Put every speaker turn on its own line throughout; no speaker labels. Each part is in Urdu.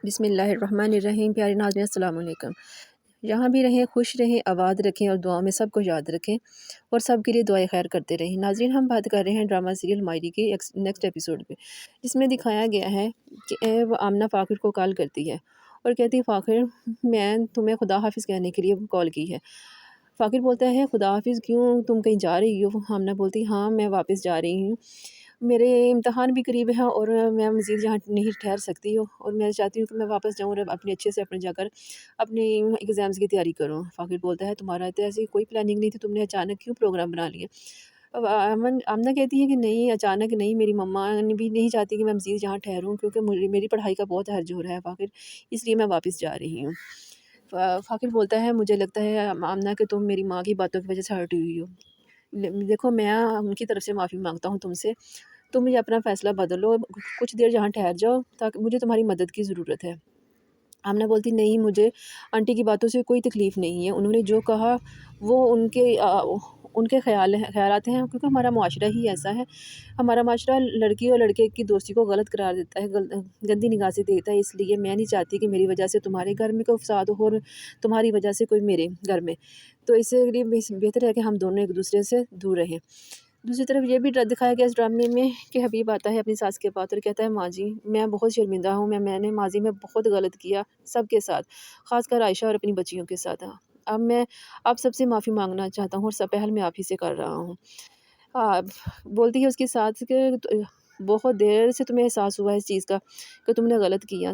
بسم اللہ الرحمن الرحیم۔ پیارے ناظرین السلام علیکم۔ جہاں بھی رہیں خوش رہیں، آباد رکھیں اور دعاؤں میں سب کو یاد رکھیں اور سب کے لیے دعائیں خیر کرتے رہیں۔ ناظرین، ہم بات کر رہے ہیں ڈرامہ سیریل مائری کے نیکسٹ ایپیسوڈ پہ، جس میں دکھایا گیا ہے کہ وہ آمنہ فاخر کو کال کرتی ہے اور کہتی ہے فاخر میں تمہیں خدا حافظ کہنے کے لیے کال کی ہے۔ فاخر بولتا ہے خدا حافظ کیوں، تم کہیں جا رہی ہو؟ آمنہ بولتی ہاں میں واپس جا رہی ہوں، میرے امتحان بھی قریب ہے اور میں مزید یہاں نہیں ٹھہر سکتی ہوں اور میں چاہتی ہوں کہ میں واپس جاؤں اور اپنے اچھے سے اپنے جا کر اپنی ایگزامز کی تیاری کروں۔ فاخر بولتا ہے تمہارا تو ایسی کوئی پلاننگ نہیں تھی، تم نے اچانک کیوں پروگرام بنا لیا؟ اب آمنہ کہتی ہے کہ نہیں، اچانک نہیں، میری مما بھی نہیں چاہتی کہ میں مزید یہاں ٹھہروں کیونکہ میری پڑھائی کا بہت حرج ہو رہا ہے فاخر، اس لیے میں واپس جا رہی ہوں۔ فاخر بولتا ہے مجھے لگتا ہے آمنہ کہ تم میری ماں کی باتوں کی وجہ سے ہرٹ ہوئی ہو۔ دیکھو میں ان کی طرف سے معافی مانگتا ہوں تم سے، تم یہ اپنا فیصلہ بدلو، کچھ دیر جہاں ٹھہر جاؤ تاکہ مجھے تمہاری مدد کی ضرورت ہے۔ آمنہ بولتی نہیں، مجھے آنٹی کی باتوں سے کوئی تکلیف نہیں ہے، انہوں نے جو کہا وہ ان کے خیالات ہیں، کیونکہ ہمارا معاشرہ ہی ایسا ہے، ہمارا معاشرہ لڑکی اور لڑکے کی دوستی کو غلط قرار دیتا ہے، گندی نگاہ سے دیکھتا ہے، اس لیے میں نہیں چاہتی کہ میری وجہ سے تمہارے گھر میں کوئی فساد ہو اور تمہاری وجہ سے کوئی میرے گھر میں، تو اس لیے بہتر ہے کہ ہم دونوں ایک دوسرے سے دور رہیں۔ دوسری طرف یہ بھی دکھایا گیا اس ڈرامے میں کہ حبیب آتا ہے اپنی ساس کے پاس اور کہتا ہے ماں جی میں بہت شرمندہ ہوں، میں نے ماضی میں بہت غلط کیا سب کے ساتھ، خاص کر عائشہ اور اپنی بچیوں کے ساتھ، اب میں آپ سب سے معافی مانگنا چاہتا ہوں اور سب پہل میں آپ ہی سے کر رہا ہوں۔ بولتی ہے اس کی ساتھ کہ بہت دیر سے تمہیں احساس ہوا اس چیز کا کہ تم نے غلط کیا،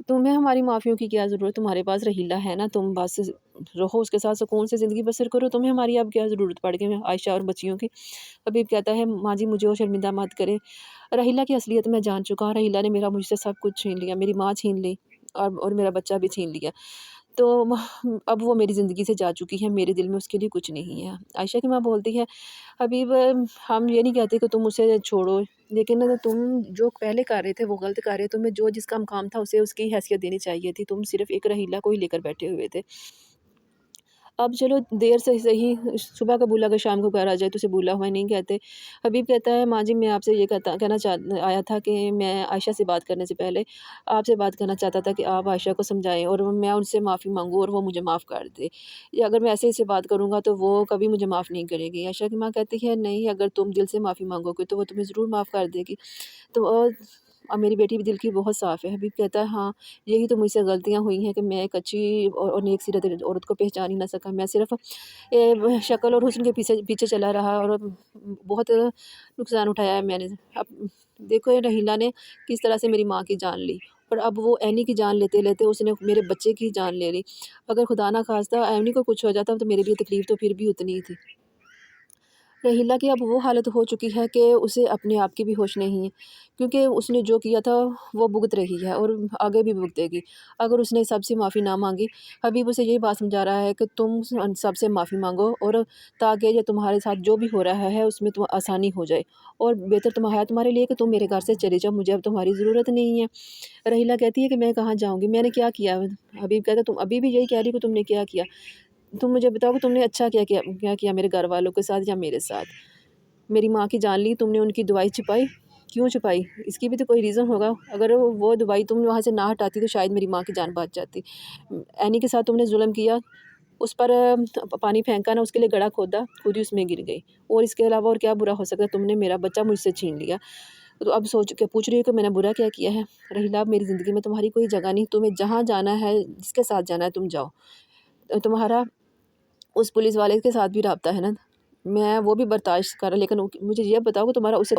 تمہیں ہماری معافیوں کی کیا ضرورت، تمہارے پاس رحیلہ ہے نا، تم بس رہو اس کے ساتھ سکون سے زندگی بسر کرو، تمہیں ہماری اب کیا ضرورت پڑ گئی عائشہ اور بچیوں کی۔ حبیب کہتا ہے ماں جی مجھے وہ شرمندہ مت کرے، رحیلہ کی اصلیت میں جان چکا ہوں، رحیلہ نے مجھ سے سب کچھ چھین لیا، میری ماں چھین لی اور میرا بچہ بھی چھین لیا، تو اب وہ میری زندگی سے جا چکی ہے، میرے دل میں اس کے لیے کچھ نہیں ہے۔ عائشہ کی ماں بولتی ہے حبیب ہم یہ نہیں کہتے کہ تم اسے چھوڑو، لیکن تم جو پہلے کر رہے تھے وہ غلط کر رہے، تمہیں جس کا مقام تھا اسے اس کی حیثیت دینی چاہیے تھی، تم صرف ایک رحیلہ کو ہی لے کر بیٹھے ہوئے تھے، اب چلو دیر سے صحیح، صبح کا بولا اگر شام کو گھر آ جائے تو اسے بولا ہوا نہیں کہتے۔ حبیب کہتا ہے ماں جی میں آپ سے یہ کہنا آیا تھا کہ میں عائشہ سے بات کرنے سے پہلے آپ سے بات کرنا چاہتا تھا کہ آپ عائشہ کو سمجھائیں اور میں ان سے معافی مانگوں اور وہ مجھے معاف کر دے، یا اگر میں ایسے سے بات کروں گا تو وہ کبھی مجھے معاف نہیں کرے گی۔ عائشہ کی ماں کہتی ہے نہیں، اگر تم دل سے معافی مانگو گے تو وہ تمہیں ضرور معاف کر دے گی، تو اب میری بیٹی بھی دل کی بہت صاف ہے۔ حبیب کہتا ہے ہاں یہی تو مجھ سے غلطیاں ہوئی ہیں کہ میں ایک اچھی اور نیک سیرت عورت کو پہچان ہی نہ سکا، میں صرف شکل اور حسن کے پیچھے چلا رہا اور بہت نقصان اٹھایا ہے میں نے۔ اب دیکھو رحیلہ نے کس طرح سے میری ماں کی جان لی اور اب وہ اینی کی جان لیتے لیتے اس نے میرے بچے کی جان لے لی، اگر خدا نہ خواستہ اینی کو کچھ ہو جاتا تو میرے لیے تکلیف تو پھر بھی اتنی ہی تھی۔ رحیلہ کی اب وہ حالت ہو چکی ہے کہ اسے اپنے آپ کی بھی ہوش نہیں ہے، کیونکہ اس نے جو کیا تھا وہ بھگت رہی ہے اور آگے بھی بھگتے گی اگر اس نے سب سے معافی نہ مانگی۔ حبیب اسے یہی بات سمجھا رہا ہے کہ تم سب سے معافی مانگو اور تاکہ یہ تمہارے ساتھ جو بھی ہو رہا ہے اس میں آسانی ہو جائے اور بہتر تمہارے لیے کہ تم میرے گھر سے چلے جاؤ، مجھے اب تمہاری ضرورت نہیں ہے۔ رحیلہ کہتی ہے کہ میں کہاں جاؤں گی، میں نے کیا کیا؟ حبیب کہتا ہے تم ابھی بھی یہی کہہ رہی کہ تم نے کیا کیا، تم مجھے بتاؤ کہ تم نے اچھا کیا کیا میرے گھر والوں کے ساتھ یا میرے ساتھ؟ میری ماں کی جان لی، تم نے ان کی دوائی چھپائی، کیوں چھپائی؟ اس کی بھی تو کوئی ریزن ہوگا، اگر وہ دوائی تم وہاں سے نہ ہٹاتی تو شاید میری ماں کی جان بچ جاتی۔ اینی کے ساتھ تم نے ظلم کیا، اس پر پانی پھینکا نہ، اس کے لیے گڑھا کھودا، خود ہی اس میں گر گئی، اور اس کے علاوہ اور کیا برا ہو سکتا ہے؟ تم نے میرا بچہ مجھ سے چھین لیا، تو اب سوچ کے پوچھ رہی ہو کہ میں نے برا کیا ہے؟ رحیلہ اب میری زندگی میں تمہاری کوئی جگہ نہیں، تمہیں جہاں جانا ہے جس کے ساتھ جانا ہے تم جاؤ، تمہارا اس پولیس والے کے ساتھ بھی رابطہ ہے نا، میں وہ بھی برداشت کر رہا، لیکن مجھے یہ بتاؤ کہ تمہارا اسے